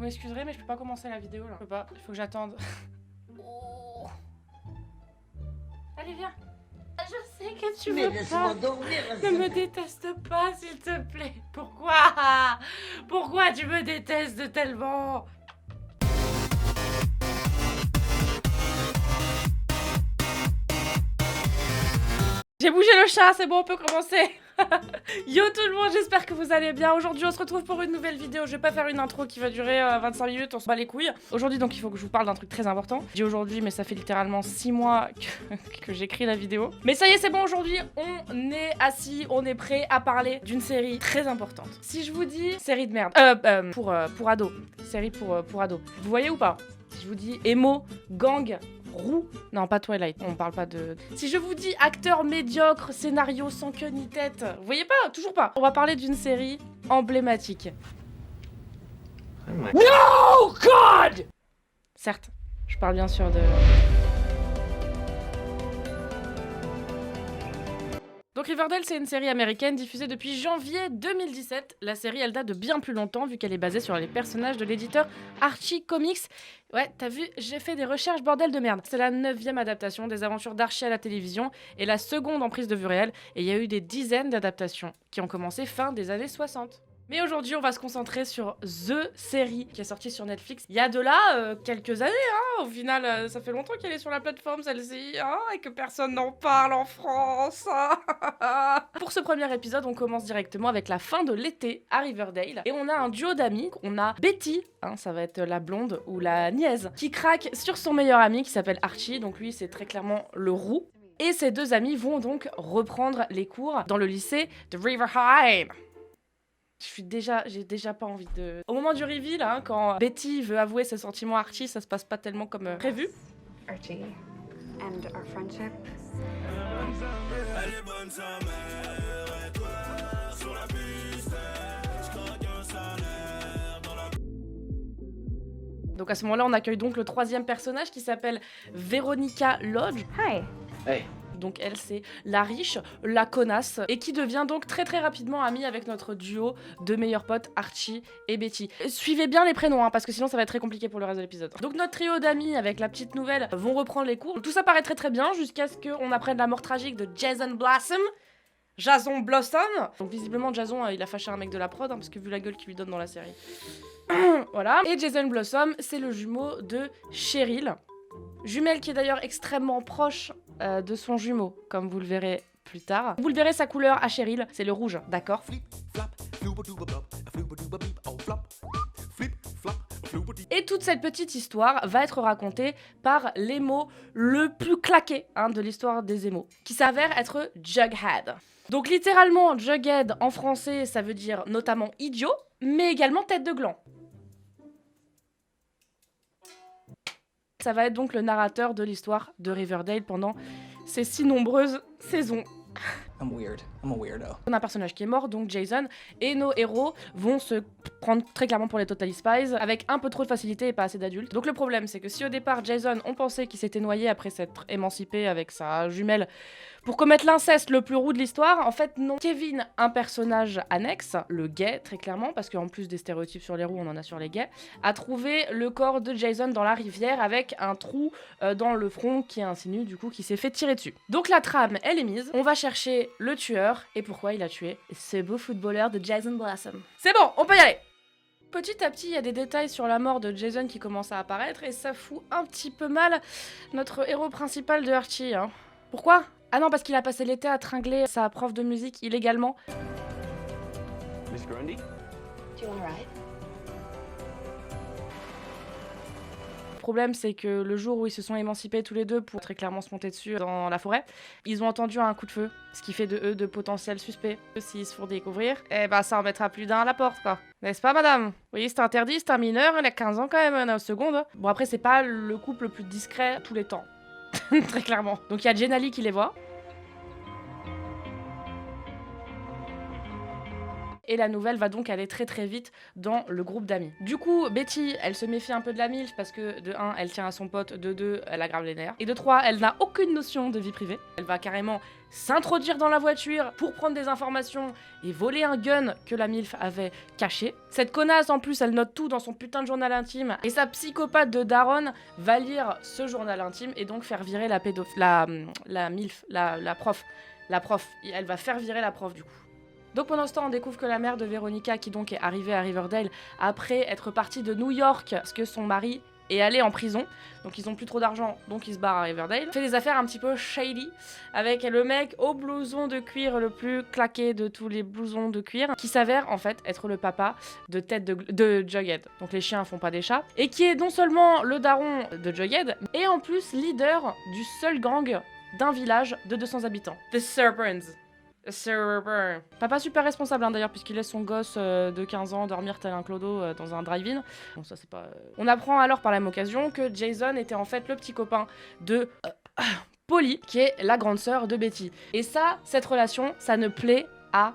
m'excuserez, mais je peux pas commencer la vidéo là. Je peux pas, il faut que j'attende. Oh. Allez, viens. Je sais que tu veux pas. Dormir, ne me déteste pas, s'il te plaît. Pourquoi? Pourquoi tu me détestes tellement? J'ai bougé le chat, c'est bon, on peut commencer. Yo tout le monde, j'espère que vous allez bien. Aujourd'hui on se retrouve pour une nouvelle vidéo. Je vais pas faire une intro qui va durer 25 minutes, on se bat les couilles. Aujourd'hui donc il faut que je vous parle d'un truc très important. Je dis aujourd'hui mais ça fait littéralement 6 mois que j'écris la vidéo. Mais ça y est, c'est bon, aujourd'hui on est assis, on est prêt à parler d'une série très importante. Si je vous dis série de merde, pour ados, série pour ados, vous voyez ou pas? Si je vous dis Emo, Gang, Roux. Non, pas Twilight, on parle pas de... Si je vous dis acteur médiocre, scénario sans queue ni tête, vous voyez pas? Toujours pas. On va parler d'une série emblématique. No God! Certes, je parle bien sûr de... Donc Riverdale, c'est une série américaine diffusée depuis janvier 2017. La série, elle date de bien plus longtemps vu qu'elle est basée sur les personnages de l'éditeur Archie Comics. Ouais, t'as vu, j'ai fait des recherches, bordel de merde. C'est la 9e adaptation des aventures d'Archie à la télévision et la seconde en prise de vue réelle. Et il y a eu des dizaines d'adaptations qui ont commencé fin des années 60. Mais aujourd'hui, on va se concentrer sur The Série qui est sortie sur Netflix il y a de là quelques années. Hein. Au final, ça fait longtemps qu'elle est sur la plateforme celle-ci hein, et que personne n'en parle en France. Pour ce premier épisode, on commence directement avec la fin de l'été à Riverdale. Et on a un duo d'amis. On a Betty, hein, ça va être la blonde ou la niaise, qui craque sur son meilleur ami qui s'appelle Archie. Donc lui, c'est très clairement le roux. Et ces deux amis vont donc reprendre les cours dans le lycée de Riverheim. J'ai déjà pas envie de... Au moment du reveal, hein, quand Betty veut avouer ses sentiments à Archie, ça se passe pas tellement comme prévu. Archie, and our friendship. Donc à ce moment-là, on accueille donc le troisième personnage qui s'appelle Veronica Lodge. Hi. Hey. Donc elle, c'est la riche, la connasse, et qui devient donc très très rapidement amie avec notre duo de meilleurs potes, Archie et Betty. Suivez bien les prénoms, hein, parce que sinon ça va être très compliqué pour le reste de l'épisode. Donc notre trio d'amis avec la petite nouvelle vont reprendre les cours. Tout ça paraît très très bien, jusqu'à ce qu'on apprenne la mort tragique de Jason Blossom. Jason Blossom. Donc visiblement Jason, il a fâché un mec de la prod, hein, parce que vu la gueule qu'il lui donne dans la série. Voilà. Et Jason Blossom, c'est le jumeau de Cheryl. Jumelle qui est d'ailleurs extrêmement proche de son jumeau, comme vous le verrez plus tard. Vous le verrez, sa couleur à Cheryl, c'est le rouge, d'accord? Et toute cette petite histoire va être racontée par l'émo le plus claqué hein, de l'histoire des émos, qui s'avère être Jughead. Donc littéralement, Jughead en français, ça veut dire notamment idiot, mais également tête de gland. Ça va être donc le narrateur de l'histoire de Riverdale pendant ces si nombreuses saisons. I'm weird. I'm a weirdo. On a un personnage qui est mort, donc Jason, et nos héros vont se prendre très clairement pour les Totally Spies, avec un peu trop de facilité et pas assez d'adultes. Donc le problème, c'est que si au départ Jason, on pensait qu'il s'était noyé après s'être émancipé avec sa jumelle pour commettre l'inceste le plus roux de l'histoire, en fait non. Kevin, un personnage annexe, le gay très clairement, parce qu'en plus des stéréotypes sur les roux, on en a sur les gays, a trouvé le corps de Jason dans la rivière avec un trou dans le front qui est insinue, du coup qui s'est fait tirer dessus. Donc la trame, elle est mise, on va chercher le tueur, et pourquoi il a tué ce beau footballeur de Jason Blossom. C'est bon, on peut y aller. Petit à petit, il y a des détails sur la mort de Jason qui commencent à apparaître, et ça fout un petit peu mal notre héros principal de Archie. Hein. Pourquoi ? Ah non, parce qu'il a passé l'été à tringler sa prof de musique illégalement. Miss Grundy? Do you want a ride? Le problème, c'est que le jour où ils se sont émancipés tous les deux pour très clairement se monter dessus dans la forêt, ils ont entendu un coup de feu, ce qui fait de eux de potentiels suspects. S'ils se font découvrir, eh ben ça en mettra plus d'un à la porte, quoi. N'est-ce pas, madame? Oui, c'est interdit, c'est un mineur, il a 15 ans quand même, une seconde. Bon, après, c'est pas le couple le plus discret tous les temps. Très clairement. Donc il y a Jenali qui les voit. et la nouvelle va donc aller très très vite dans le groupe d'amis. Du coup, Betty, elle se méfie un peu de la MILF parce que de 1, elle tient à son pote, de 2, elle aggrave les nerfs, et de 3, elle n'a aucune notion de vie privée. Elle va carrément s'introduire dans la voiture pour prendre des informations et voler un gun que la MILF avait caché. Cette connasse, en plus, elle note tout dans son putain de journal intime, et sa psychopathe de daronne va lire ce journal intime et donc faire virer la MILF, la prof. La prof, elle va faire virer la prof du coup. Donc pendant ce temps, on découvre que la mère de Veronica, qui donc est arrivée à Riverdale après être partie de New York parce que son mari est allé en prison, donc ils ont plus trop d'argent, donc ils se barrent à Riverdale, fait des affaires un petit peu shady avec le mec au blouson de cuir le plus claqué de tous les blousons de cuir, qui s'avère en fait être le papa de Ted de Jughead, donc les chiens font pas des chats, et qui est non seulement le daron de Jughead, et en plus leader du seul gang d'un village de 200 habitants, The Serpents. Papa super responsable hein, d'ailleurs, puisqu'il laisse son gosse de 15 ans dormir tel un clodo dans un drive-in. Bon, ça c'est pas... On apprend alors par la même occasion que Jason était en fait le petit copain de Polly, qui est la grande sœur de Betty. Et ça, cette relation, ça ne plaît à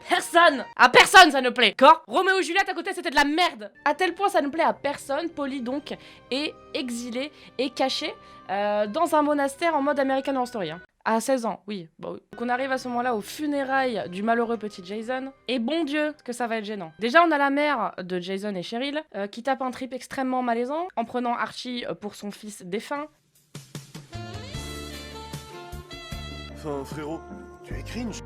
personne. À personne ça ne plaît. D'accord ? Roméo et Juliette à côté c'était de la merde. À tel point ça ne plaît à personne. Polly donc est exilée et cachée dans un monastère en mode American Horror Story. Hein. À 16 ans, oui. Bon, oui. Donc on arrive à ce moment-là aux funérailles du malheureux petit Jason. Et bon Dieu, que ça va être gênant. Déjà, on a la mère de Jason et Cheryl qui tape un trip extrêmement malaisant en prenant Archie pour son fils défunt. Enfin, frérot, tu es cringe.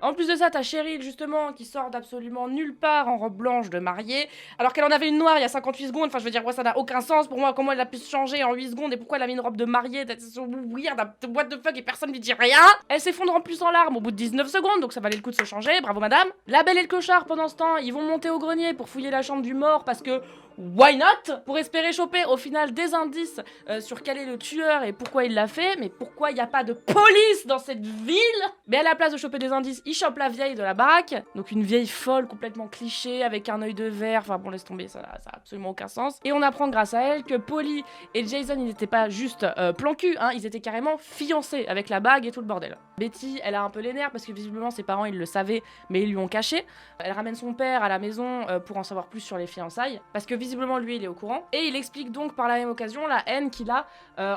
En plus de ça, t'as Cheryl, justement, qui sort d'absolument nulle part en robe blanche de mariée, alors qu'elle en avait une noire il y a 58 secondes. Enfin, je veux dire, ouais, ça n'a aucun sens pour moi. Comment elle a pu se changer en 8 secondes et pourquoi elle a mis une robe de mariée? C'est weird, what the fuck, et personne lui dit rien. Elle s'effondre en plus en larmes au bout de 19 secondes, donc ça valait le coup de se changer. Bravo, madame. La belle et le clochard, pendant ce temps, ils vont monter au grenier pour fouiller la chambre du mort parce que... Why not? Pour espérer choper au final des indices sur quel est le tueur et pourquoi il l'a fait, mais pourquoi il n'y a pas de police dans cette ville? Mais à la place de choper des indices, il chope la vieille de la baraque, donc une vieille folle complètement cliché avec un œil de verre, enfin bon laisse tomber, ça a absolument aucun sens. Et on apprend grâce à elle que Polly et Jason ils n'étaient pas juste plan cul, hein, ils étaient carrément fiancés avec la bague et tout le bordel. Betty elle a un peu les nerfs parce que visiblement ses parents ils le savaient mais ils lui ont caché. Elle ramène son père à la maison pour en savoir plus sur les fiançailles, parce que visiblement lui il est au courant, et il explique donc par la même occasion la haine qu'il a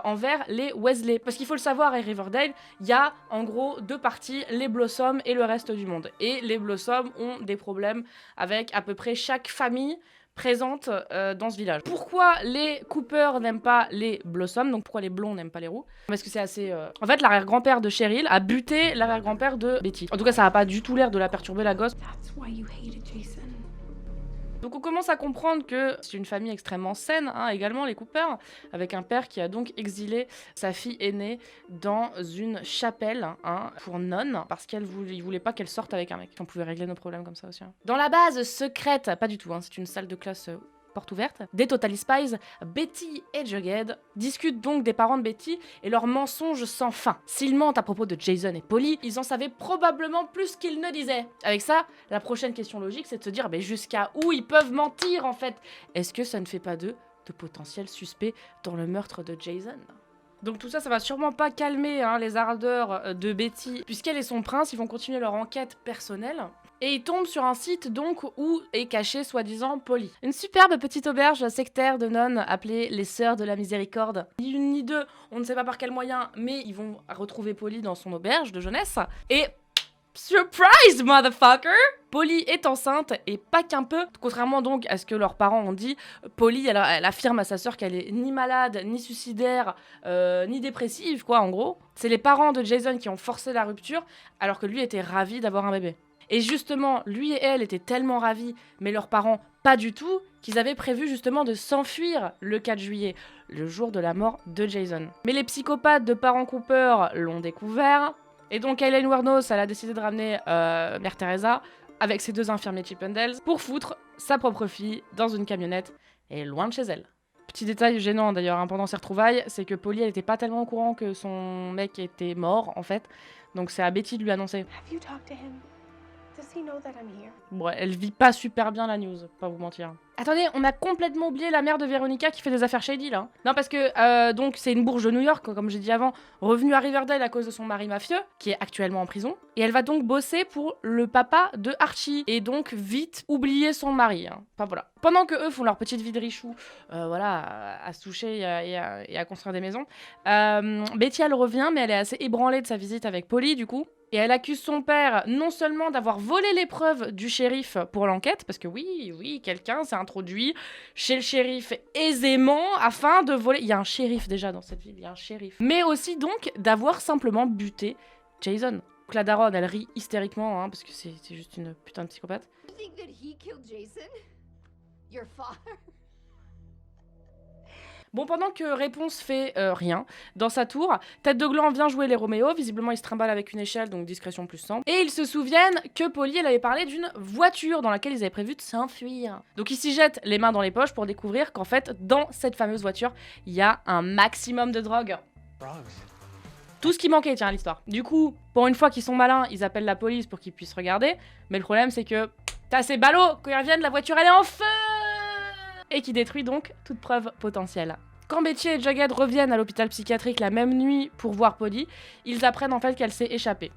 envers les Weasley, parce qu'il faut le savoir à Riverdale, il y a en gros deux parties, les Blossom et le reste du monde, et les Blossom ont des problèmes avec à peu près chaque famille présente dans ce village. Pourquoi les Cooper n'aiment pas les Blossom, donc pourquoi les blonds n'aiment pas les roux? Parce que c'est assez... En fait, l'arrière-grand-père de Cheryl a buté l'arrière-grand-père de Betty. En tout cas, ça a pas du tout l'air de la perturber, la gosse. That's why you hated Jason. Donc on commence à comprendre que c'est une famille extrêmement saine, hein, également les Cooper, avec un père qui a donc exilé sa fille aînée dans une chapelle hein, pour nonnes, parce qu'il voulait pas qu'elle sorte avec un mec. On pouvait régler nos problèmes comme ça aussi. Hein. Dans la base secrète, pas du tout, hein, c'est une salle de classe... porte ouverte, des Totally Spies, Betty et Jughead discutent donc des parents de Betty et leurs mensonges sans fin. S'ils mentent à propos de Jason et Polly, ils en savaient probablement plus qu'ils ne disaient. Avec ça, la prochaine question logique, c'est de se dire jusqu'à où ils peuvent mentir en fait. Est-ce que ça ne fait pas d'eux de potentiels suspects dans le meurtre de Jason ? Donc tout ça, ça va sûrement pas calmer hein, les ardeurs de Betty, puisqu'elle et son prince, ils vont continuer leur enquête personnelle. Et ils tombent sur un site donc où est caché soi-disant Polly. Une superbe petite auberge sectaire de nonnes appelée les Sœurs de la Miséricorde. Ni une ni deux, on ne sait pas par quel moyen, mais ils vont retrouver Polly dans son auberge de jeunesse. Et... surprise, motherfucker! Polly est enceinte, et pas qu'un peu. Contrairement donc à ce que leurs parents ont dit, Polly, elle affirme à sa sœur qu'elle est ni malade, ni suicidaire, ni dépressive, quoi, en gros. C'est les parents de Jason qui ont forcé la rupture, alors que lui était ravi d'avoir un bébé. Et justement, lui et elle étaient tellement ravis, mais leurs parents pas du tout, qu'ils avaient prévu justement de s'enfuir le 4 juillet, le jour de la mort de Jason. Mais les psychopathes de parents Cooper l'ont découvert, et donc Aileen Wuornos, elle a décidé de ramener Mère Teresa avec ses deux infirmiers Chippendales pour foutre sa propre fille dans une camionnette et loin de chez elle. Petit détail gênant d'ailleurs hein, pendant ces retrouvailles, c'est que Polly elle était pas tellement au courant que son mec était mort en fait, donc c'est à Betty de lui annoncer. Have you talked to him? Does he know that I'm here? Bon, elle vit pas super bien la news, pas vous mentir. Attendez, on a complètement oublié la mère de Veronica qui fait des affaires shady là. Non parce que donc c'est une bourge de New York, comme j'ai dit avant, revenue à Riverdale à cause de son mari mafieux, qui est actuellement en prison. Et elle va donc bosser pour le papa de Archie, et donc vite oublier son mari. Hein. Enfin voilà. Pendant que eux font leur petite vie de richou, voilà, à se toucher et à construire des maisons, Betty elle revient, mais elle est assez ébranlée de sa visite avec Polly du coup. Et elle accuse son père non seulement d'avoir volé les preuves du shérif pour l'enquête, parce que oui, quelqu'un s'est introduit chez le shérif aisément afin de voler... Il y a un shérif déjà dans cette ville, il y a un shérif. Mais aussi donc d'avoir simplement buté Jason. Donc la daronne, elle rit hystériquement, hein, parce que c'est juste une putain de psychopathe. You think that he killed Jason? Your father? Bon, pendant que Réponse fait rien, dans sa tour, Tête de Gland vient jouer les Roméo, visiblement il se trimballe avec une échelle, donc discrétion plus 100. Et ils se souviennent que Polly, elle avait parlé d'une voiture dans laquelle ils avaient prévu de s'enfuir. Donc ils s'y jettent les mains dans les poches pour découvrir qu'en fait, dans cette fameuse voiture, il y a un maximum de drogue. Tout ce qui manquait, tiens, à l'histoire. Du coup, pour une fois qu'ils sont malins, ils appellent la police pour qu'ils puissent regarder, mais le problème c'est que, t'as ces ballots, quand ils reviennent, la voiture elle est en feu! Et qui détruit donc toute preuve potentielle. Quand Betty et Jughead reviennent à l'hôpital psychiatrique la même nuit pour voir Polly, ils apprennent en fait qu'elle s'est échappée.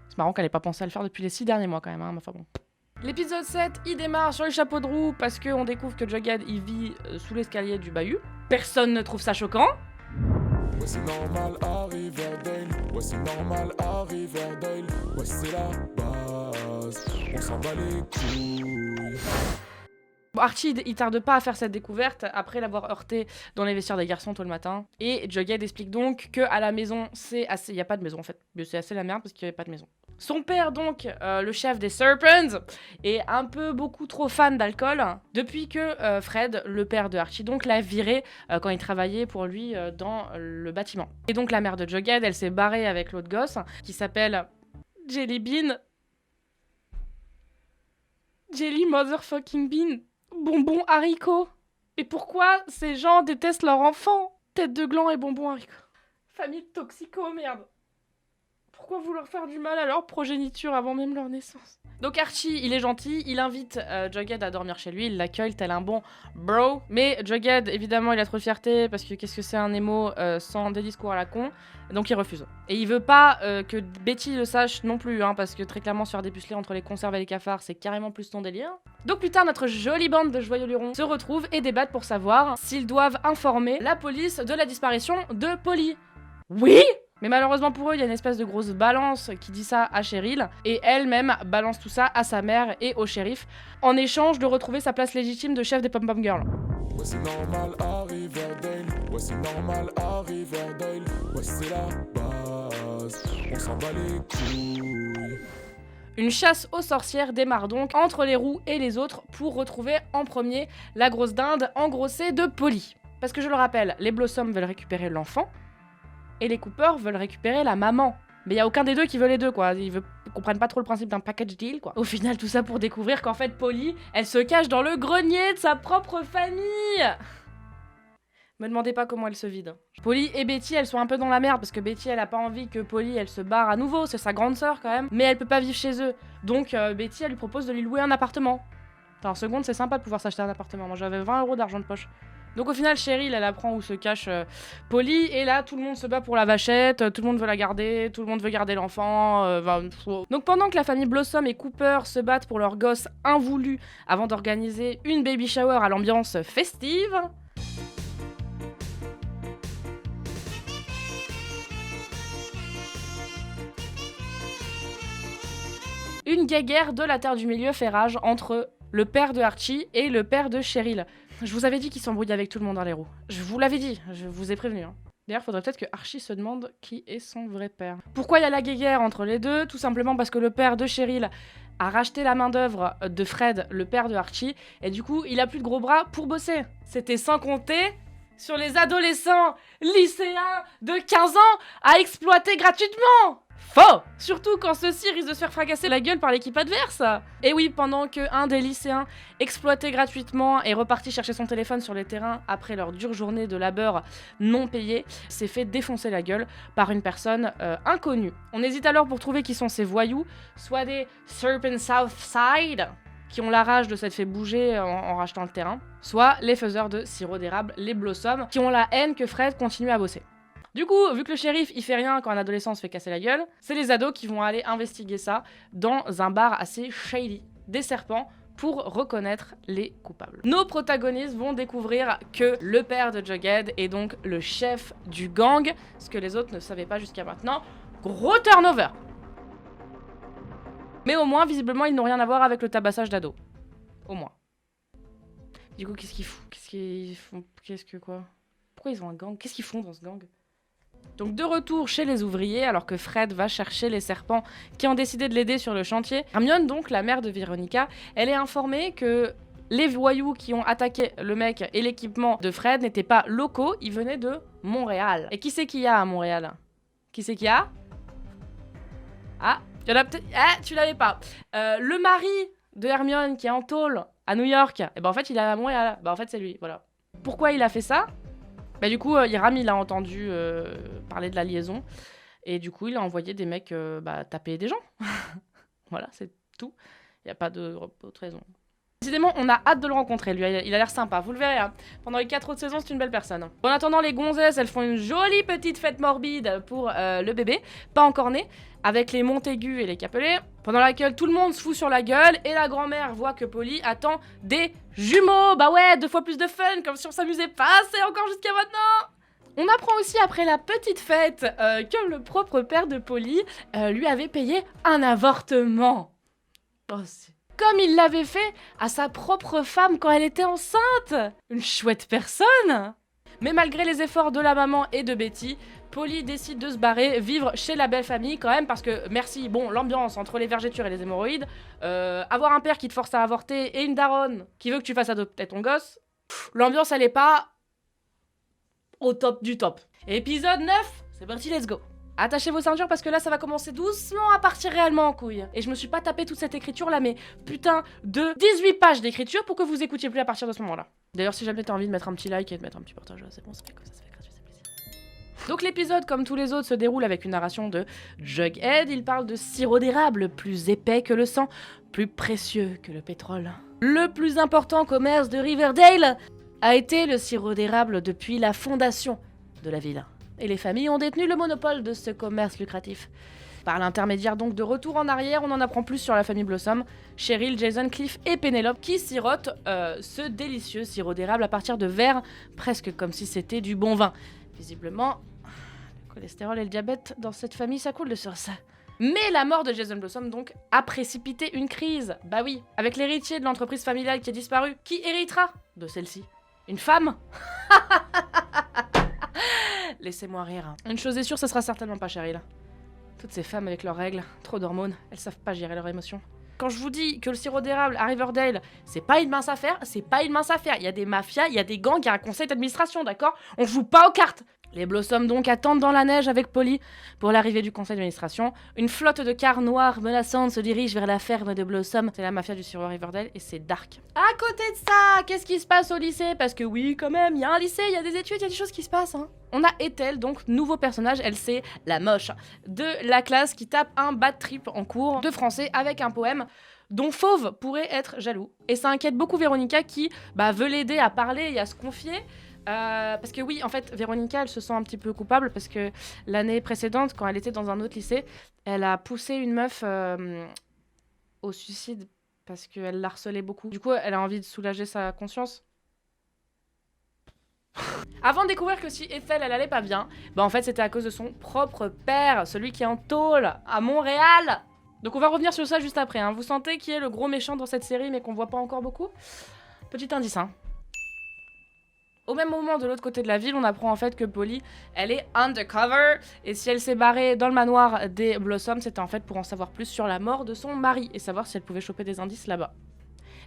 C'est marrant qu'elle ait pas pensé à le faire depuis les 6 derniers mois quand même, hein, mais enfin bon. L'épisode 7, il démarre sur les chapeaux de roue parce qu'on découvre que Jughead il vit sous l'escalier du bahut. Personne ne trouve ça choquant. Ouais, c'est normal à Riverdale. Ouais, c'est normal à Riverdale. Ouais, c'est la base. On s'en bat les couilles. Bon, Archie, il tarde pas à faire cette découverte après l'avoir heurté dans les vestiaires des garçons tôt le matin. Et Jughead explique donc qu'à la maison, c'est assez... Il n'y a pas de maison en fait. C'est assez la merde parce qu'il n'y avait pas de maison. Son père donc, le chef des Serpents, est un peu beaucoup trop fan d'alcool depuis que Fred, le père de Archie, donc l'a viré quand il travaillait pour lui dans le bâtiment. Et donc la mère de Jughead, elle s'est barrée avec l'autre gosse qui s'appelle Jelly Bean. Jelly Motherfucking Bean. Bonbon haricot. Et pourquoi ces gens détestent leur enfant? Tête de Gland et bonbon haricot. Famille toxico, merde. Pourquoi vouloir faire du mal à leur progéniture avant même leur naissance? Donc Archie, il est gentil, il invite Jughead à dormir chez lui, il l'accueille tel un bon bro. Mais Jughead, évidemment, il a trop de fierté parce que qu'est-ce que c'est un émo sans des discours à la con. Donc il refuse. Et il veut pas que Betty le sache non plus, hein, parce que très clairement se faire dépuceler entre les conserves et les cafards, c'est carrément plus ton délire. Donc plus tard, notre jolie bande de joyeux lurons se retrouve et débattent pour savoir s'ils doivent informer la police de la disparition de Polly. Oui! Mais malheureusement pour eux, il y a une espèce de grosse balance qui dit ça à Cheryl, et elle-même balance tout ça à sa mère et au shérif, en échange de retrouver sa place légitime de chef des Pom Pom Girls. Ouais, c'est normal à Riverdale. Ouais, c'est normal à Riverdale. Ouais, c'est la base. On s'en bat les couilles. Une chasse aux sorcières démarre donc entre les roux et les autres pour retrouver en premier la grosse dinde engrossée de Polly. Parce que je le rappelle, les Blossom veulent récupérer l'enfant, et les Cooper veulent récupérer la maman. Mais il y a aucun des deux qui veut les deux, quoi. Ils comprennent pas trop le principe d'un package deal, quoi. Au final, tout ça pour découvrir qu'en fait, Polly, elle se cache dans le grenier de sa propre famille. Me demandez pas comment elle se vide. Polly et Betty, elles sont un peu dans la merde, parce que Betty, elle a pas envie que Polly, elle se barre à nouveau. C'est sa grande sœur, quand même. Mais elle peut pas vivre chez eux. Donc, Betty, elle lui propose de lui louer un appartement. En seconde, c'est sympa de pouvoir s'acheter un appartement. Moi, j'avais 20 € d'argent de poche. Donc au final, Cheryl, elle apprend où se cache Polly, et là, tout le monde se bat pour la vachette, tout le monde veut la garder, tout le monde veut garder l'enfant. Donc pendant que la famille Blossom et Cooper se battent pour leur gosse invoulu avant d'organiser une baby shower à l'ambiance festive, une guéguerre de la Terre du Milieu fait rage entre le père de Archie et le père de Cheryl. Je vous avais dit qu'il s'embrouillait avec tout le monde dans les roues. Je vous l'avais dit, je vous ai prévenu. Hein. D'ailleurs, faudrait peut-être que Archie se demande qui est son vrai père. Pourquoi il y a la guéguerre entre les deux? Tout simplement parce que le père de Cheryl a racheté la main-d'œuvre de Fred, le père de Archie, et du coup, il a plus de gros bras pour bosser. C'était sans compter sur les adolescents lycéens de 15 ans à exploiter gratuitement. Faux! Surtout quand ceux-ci risquent de se faire fracasser la gueule par l'équipe adverse. Et oui, pendant qu'un des lycéens exploité gratuitement est reparti chercher son téléphone sur les terrains après leur dure journée de labeur non payée, s'est fait défoncer la gueule par une personne inconnue. On hésite alors pour trouver qui sont ces voyous, soit des Serpent Southside, qui ont la rage de s'être fait bouger en rachetant le terrain, soit les faiseurs de sirop d'érable, les Blossom, qui ont la haine que Fred continue à bosser. Du coup, vu que le shérif il fait rien quand un adolescent se fait casser la gueule, c'est les ados qui vont aller investiguer ça dans un bar assez shady, des serpents, pour reconnaître les coupables. Nos protagonistes vont découvrir que le père de Jughead est donc le chef du gang, ce que les autres ne savaient pas jusqu'à maintenant. Gros turnover! Mais au moins, visiblement, ils n'ont rien à voir avec le tabassage d'ados. Au moins. Du coup, qu'est-ce qu'ils font? Pourquoi ils ont un gang? Qu'est-ce qu'ils font dans ce gang? Donc de retour chez les ouvriers, alors que Fred va chercher les serpents qui ont décidé de l'aider sur le chantier, Hermione, donc la mère de Veronica, elle est informée que les voyous qui ont attaqué le mec et l'équipement de Fred n'étaient pas locaux, ils venaient de Montréal. Et qui c'est qu'il y a à Montréal? Qui c'est qu'il y a? Ah, il y en a peut-être... Ah, tu l'avais pas. Le mari de Hermione qui est en tôle à New York, et ben en fait il est à Montréal. En fait c'est lui, voilà. Pourquoi il a fait ça? Bah du coup, Hiram, il a entendu parler de la liaison. Et du coup, il a envoyé des mecs taper des gens. Voilà, c'est tout. Il n'y a pas d'autre raison. Décidément, on a hâte de le rencontrer, lui. Il a l'air sympa, vous le verrez. Hein. Pendant les 4 autres saisons, c'est une belle personne. En attendant, les gonzesses, elles font une jolie petite fête morbide pour le bébé, pas encore né, avec les Montaigu et les Capelet, pendant laquelle tout le monde se fout sur la gueule, et la grand-mère voit que Polly attend des jumeaux. Bah ouais, 2 fois plus de fun, comme si on s'amusait pas assez encore jusqu'à maintenant. On apprend aussi après la petite fête que le propre père de Polly lui avait payé un avortement. Oh, comme il l'avait fait à sa propre femme quand elle était enceinte. Une chouette personne. Mais malgré les efforts de la maman et de Betty, Polly décide de se barrer, vivre chez la belle famille quand même, parce que merci, bon, l'ambiance entre les vergetures et les hémorroïdes, avoir un père qui te force à avorter et une daronne qui veut que tu fasses adopter ton gosse, l'ambiance elle est pas au top du top. Épisode 9, c'est parti, let's go. Attachez vos ceintures parce que là ça va commencer doucement à partir réellement en couille. Et je me suis pas tapé toute cette écriture là, mais putain de 18 pages d'écriture pour que vous écoutiez plus à partir de ce moment là. D'ailleurs si jamais t'as envie de mettre un petit like et de mettre un petit partage, c'est bon, c'est fait comme ça fait gratuit, c'est plaisir. Donc l'épisode comme tous les autres se déroule avec une narration de Jughead. Il parle de sirop d'érable, plus épais que le sang, plus précieux que le pétrole. Le plus important commerce de Riverdale a été le sirop d'érable depuis la fondation de la ville. Et les familles ont détenu le monopole de ce commerce lucratif. Par l'intermédiaire donc de Retour en arrière, on en apprend plus sur la famille Blossom, Cheryl, Jason, Cliff et Penelope qui sirotent ce délicieux sirop d'érable à partir de verres, presque comme si c'était du bon vin. Visiblement, le cholestérol et le diabète dans cette famille, ça coule de source. Mais la mort de Jason Blossom donc a précipité une crise. Bah oui, avec l'héritier de l'entreprise familiale qui a disparu, qui héritera de celle-ci? Une femme? Laissez-moi rire. Une chose est sûre, ça sera certainement pas Cheryl. Toutes ces femmes avec leurs règles, trop d'hormones, elles savent pas gérer leurs émotions. Quand je vous dis que le sirop d'érable à Riverdale, c'est pas une mince affaire, c'est pas une mince affaire. Il y a des mafias, il y a des gangs, il y a un conseil d'administration, d'accord? On joue pas aux cartes. Les Blossom donc attendent dans la neige avec Polly pour l'arrivée du conseil d'administration. Une flotte de cars noirs menaçantes se dirige vers la ferme de Blossom. C'est la mafia du sirop Riverdale et c'est dark. À côté de ça, qu'est-ce qui se passe au lycée? Parce que oui, quand même, il y a un lycée, il y a des études, il y a des choses qui se passent. Hein. On a Ethel, donc nouveau personnage, elle c'est la moche de la classe qui tape un bad trip en cours de français avec un poème dont Fauve pourrait être jaloux. Et ça inquiète beaucoup Veronica qui veut l'aider à parler et à se confier. Parce que oui, en fait, Veronica, elle se sent un petit peu coupable parce que l'année précédente, quand elle était dans un autre lycée, elle a poussé une meuf au suicide parce qu'elle l'harcelait beaucoup. Du coup, elle a envie de soulager sa conscience. Avant de découvrir que si Ethel, elle allait pas bien, en fait, c'était à cause de son propre père, celui qui est en tôle à Montréal. Donc on va revenir sur ça juste après. Hein. Vous sentez qui est le gros méchant dans cette série mais qu'on voit pas encore beaucoup? Petit indice, hein. Au même moment, de l'autre côté de la ville, on apprend en fait que Polly, elle est undercover. Et si elle s'est barrée dans le manoir des Blossom, c'était en fait pour en savoir plus sur la mort de son mari et savoir si elle pouvait choper des indices là-bas.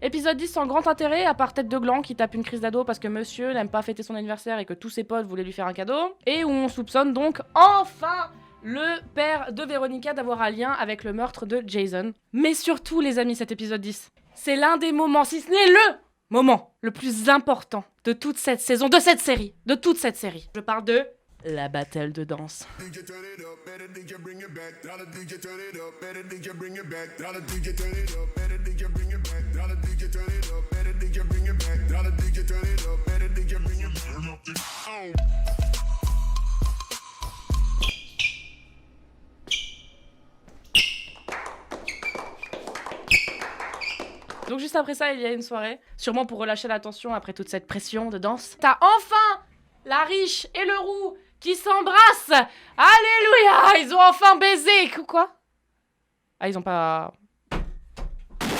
Épisode 10 sans grand intérêt, à part Tête de Gland qui tape une crise d'ado parce que monsieur n'aime pas fêter son anniversaire et que tous ses potes voulaient lui faire un cadeau. Et où on soupçonne donc enfin le père de Veronica d'avoir un lien avec le meurtre de Jason. Mais surtout, les amis, cet épisode 10, c'est l'un des moments, si ce n'est le moment le plus important de toute cette saison, de cette série, de toute cette série. Je parle de la battle de danse. Donc juste après ça, il y a une soirée, sûrement pour relâcher la tension après toute cette pression de danse. T'as enfin la riche et le roux qui s'embrassent. Alléluia, ils ont enfin baisé. Quoi? Ah, ils ont pas...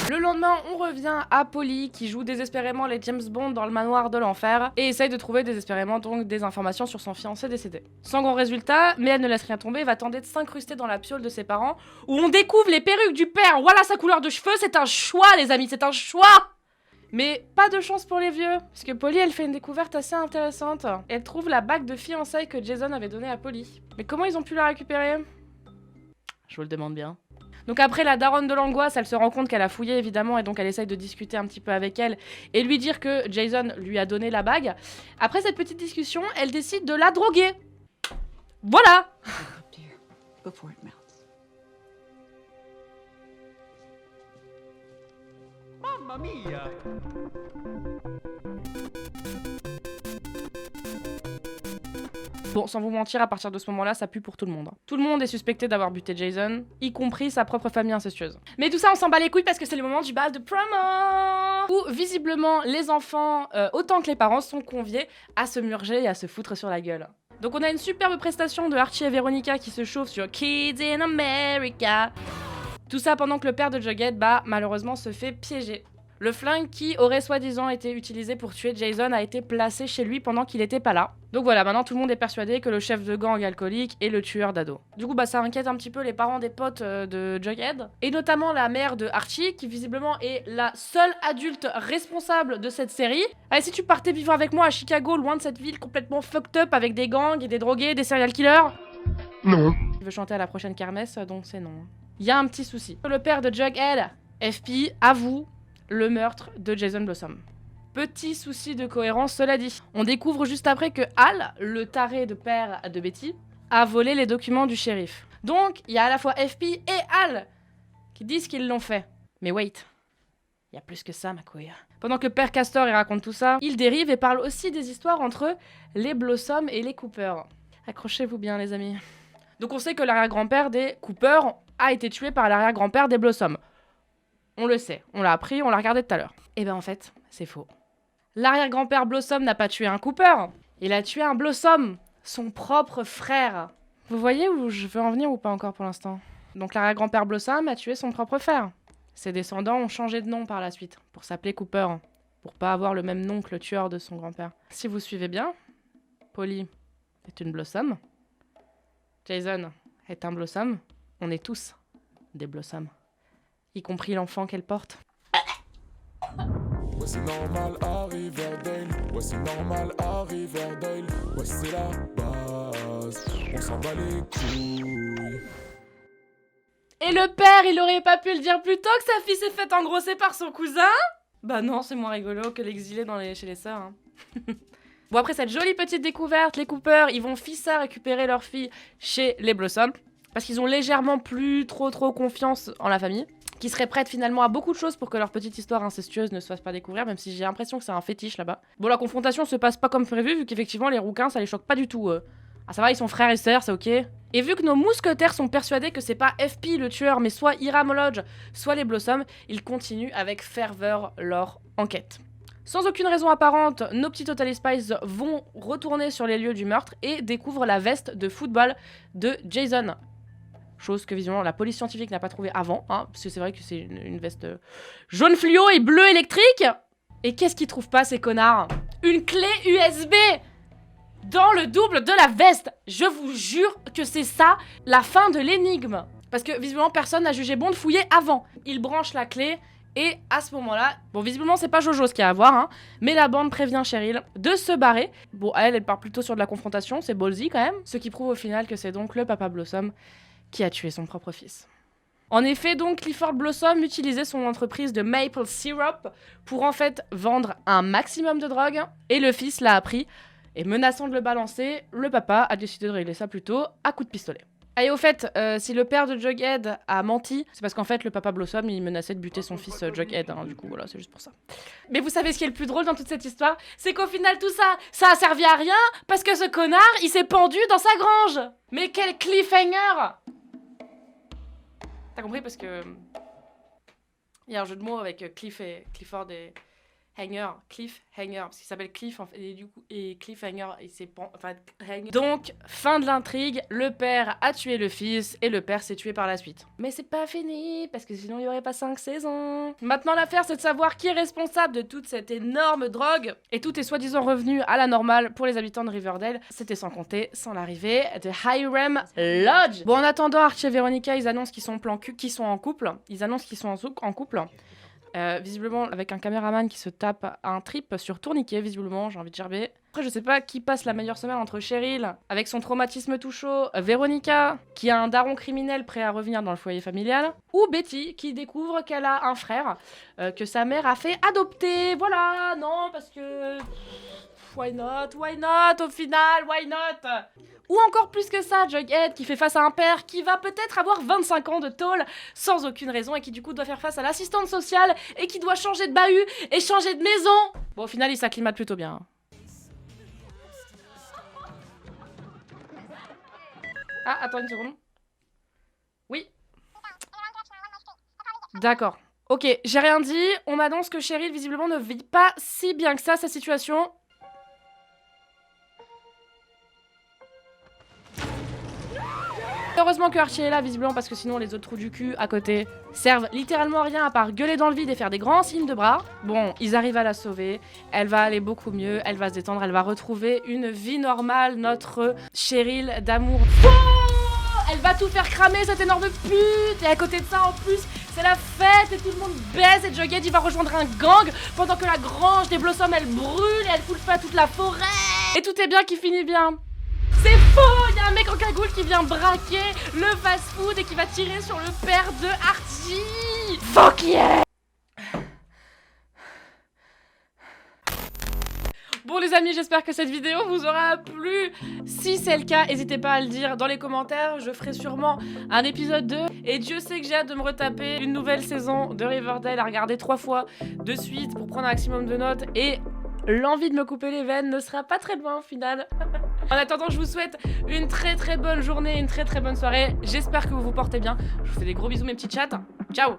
Le lendemain, on revient à Polly qui joue désespérément les James Bond dans le manoir de l'enfer et essaye de trouver désespérément donc des informations sur son fiancé décédé. Sans grand résultat, mais elle ne laisse rien tomber et va tenter de s'incruster dans la piole de ses parents où on découvre les perruques du père. Voilà sa couleur de cheveux, c'est un choix les amis, c'est un choix. Mais pas de chance pour les vieux, parce que Polly elle fait une découverte assez intéressante. Elle trouve la bague de fiançailles que Jason avait donnée à Polly. Mais comment ils ont pu la récupérer? Je vous le demande bien. Donc après la daronne de l'angoisse, elle se rend compte qu'elle a fouillé évidemment et donc elle essaye de discuter un petit peu avec elle et lui dire que Jason lui a donné la bague. Après cette petite discussion, elle décide de la droguer. Voilà. Before it melts. Mamma mia! Bon, sans vous mentir, à partir de ce moment-là, ça pue pour tout le monde. Tout le monde est suspecté d'avoir buté Jason, y compris sa propre famille incestueuse. Mais tout ça, on s'en bat les couilles parce que c'est le moment du bal de promo où, visiblement, les enfants, autant que les parents, sont conviés à se murger et à se foutre sur la gueule. Donc on a une superbe prestation de Archie et Veronica qui se chauffent sur Kids in America. Tout ça pendant que le père de Jughead, malheureusement, se fait piéger. Le flingue qui aurait soi-disant été utilisé pour tuer Jason a été placé chez lui pendant qu'il était pas là. Donc voilà, maintenant tout le monde est persuadé que le chef de gang alcoolique est le tueur d'ados. Du coup, ça inquiète un petit peu les parents des potes de Jughead. Et notamment la mère de Archie, qui visiblement est la seule adulte responsable de cette série. Allez, si tu partais vivre avec moi à Chicago, loin de cette ville complètement fucked up avec des gangs et des drogués, des serial killers? Non. Il veut chanter à la prochaine kermesse, donc c'est non. Il y a un petit souci. Le père de Jughead, FP, avoue le meurtre de Jason Blossom. Petit souci de cohérence, cela dit. On découvre juste après que Hal, le taré de père de Betty, a volé les documents du shérif. Donc, il y a à la fois FP et Hal qui disent qu'ils l'ont fait. Mais wait, il y a plus que ça, ma couille. Pendant que Père Castor il raconte tout ça, il dérive et parle aussi des histoires entre les Blossom et les Cooper. Accrochez-vous bien, les amis. Donc on sait que l'arrière-grand-père des Cooper a été tué par l'arrière-grand-père des Blossom. On le sait, on l'a appris, on l'a regardé tout à l'heure. Et ben en fait, c'est faux. L'arrière-grand-père Blossom n'a pas tué un Cooper, il a tué un Blossom, son propre frère. Vous voyez où je veux en venir ou pas encore pour l'instant? Donc l'arrière-grand-père Blossom a tué son propre frère. Ses descendants ont changé de nom par la suite, pour s'appeler Cooper, pour pas avoir le même nom que le tueur de son grand-père. Si vous suivez bien, Polly est une Blossom, Jason est un Blossom, on est tous des Blossom. Y compris l'enfant qu'elle porte. Ouais, c'est normal à Riverdale. Ouais, c'est normal à Riverdale. Ouais, c'est la base. On s'en bat les couilles. Et le père, il aurait pas pu le dire plus tôt que sa fille s'est faite engrosser par son cousin? Bah non, c'est moins rigolo que l'exilé chez les sœurs. Bon, après cette jolie petite découverte, les Cooper, ils vont fisser récupérer leur fille chez les Blossom. Parce qu'ils ont légèrement plus trop confiance en la famille. Qui seraient prêtes finalement à beaucoup de choses pour que leur petite histoire incestueuse ne se fasse pas découvrir, même si j'ai l'impression que c'est un fétiche là-bas. Bon, la confrontation se passe pas comme prévu, vu qu'effectivement les rouquins ça les choque pas du tout. Ah ça va, ils sont frères et sœurs, c'est ok. Et vu que nos mousquetaires sont persuadés que c'est pas FP le tueur, mais soit Hiram Lodge, soit les Blossom, ils continuent avec ferveur leur enquête. Sans aucune raison apparente, nos petits Totally Spies vont retourner sur les lieux du meurtre et découvrent la veste de football de Jason. Chose que visiblement la police scientifique n'a pas trouvée avant, parce que c'est vrai que c'est une veste jaune fluo et bleu électrique. Et qu'est-ce qu'ils trouvent pas ces connards? Une clé USB dans le double de la veste. Je vous jure que c'est ça la fin de l'énigme. Parce que visiblement personne n'a jugé bon de fouiller avant. Ils branchent la clé et à ce moment-là, bon visiblement c'est pas Jojo ce qu'il y a à voir, mais la bande prévient Cheryl de se barrer. Bon elle part plutôt sur de la confrontation, c'est ballsy quand même. Ce qui prouve au final que c'est donc le papa Blossom qui a tué son propre fils. En effet, donc, Clifford Blossom utilisait son entreprise de maple syrup pour en fait vendre un maximum de drogue, et le fils l'a appris, et menaçant de le balancer, le papa a décidé de régler ça plutôt à coups de pistolet. Et au fait, si le père de Jughead a menti, c'est parce qu'en fait le papa Blossom il menaçait de buter son fils Jughead, hein, du coup voilà, c'est juste pour ça. Mais vous savez ce qui est le plus drôle dans toute cette histoire, c'est qu'au final tout ça, ça a servi à rien parce que ce connard il s'est pendu dans sa grange. Mais quel cliffhanger! T'as compris parce que il y a un jeu de mots avec Clifford et Hanger, Cliffhanger, parce qu'il s'appelle Cliff en fait, et du coup Cliffhanger, et c'est donc fin de l'intrigue, le père a tué le fils et le père s'est tué par la suite. Mais c'est pas fini parce que sinon il y aurait pas 5 saisons. Maintenant l'affaire c'est de savoir qui est responsable de toute cette énorme drogue et tout est soi-disant revenu à la normale pour les habitants de Riverdale. C'était sans compter sans l'arrivée de Hiram Lodge. Bon en attendant Archie et Veronica ils annoncent qu'ils sont en couple. Ils annoncent qu'ils sont en couple. Visiblement avec un caméraman qui se tape un trip sur tourniquet, visiblement, j'ai envie de gerber. Après, je sais pas qui passe la meilleure semaine entre Cheryl, avec son traumatisme tout chaud, Veronica, qui a un daron criminel prêt à revenir dans le foyer familial, ou Betty, qui découvre qu'elle a un frère, que sa mère a fait adopter. Voilà, non, parce que... Why not, au final, why not? Ou encore plus que ça, Jughead qui fait face à un père qui va peut-être avoir 25 ans de tôle sans aucune raison et qui du coup doit faire face à l'assistante sociale et qui doit changer de bahut et changer de maison. Bon, au final, il s'acclimate plutôt bien. Ah, attends une seconde. Oui. D'accord. Ok, j'ai rien dit. On m'annonce que Cheryl, visiblement, ne vit pas si bien que ça, sa situation. Heureusement que Archie est là, visiblement, parce que sinon les autres trous du cul à côté servent littéralement à rien à part gueuler dans le vide et faire des grands signes de bras. Bon, ils arrivent à la sauver, elle va aller beaucoup mieux, elle va se détendre, elle va retrouver une vie normale, notre Cheryl d'amour. Oh, elle va tout faire cramer, cette énorme pute. Et à côté de ça, en plus, c'est la fête et tout le monde baise et Jughead, il va rejoindre un gang pendant que la grange des Blossom, elle brûle et elle fout le feu à toute la forêt. Et tout est bien qui finit bien. C'est faux! Il y a un mec en cagoule qui vient braquer le fast-food et qui va tirer sur le père de Archie! Fuck yeah! Bon les amis, j'espère que cette vidéo vous aura plu. Si c'est le cas, n'hésitez pas à le dire dans les commentaires. Je ferai sûrement un épisode 2. Et Dieu sait que j'ai hâte de me retaper une nouvelle saison de Riverdale à regarder 3 fois de suite pour prendre un maximum de notes. Et l'envie de me couper les veines ne sera pas très loin au final. En attendant, je vous souhaite une très très bonne journée, une très très bonne soirée. J'espère que vous vous portez bien. Je vous fais des gros bisous mes petits chats. Ciao!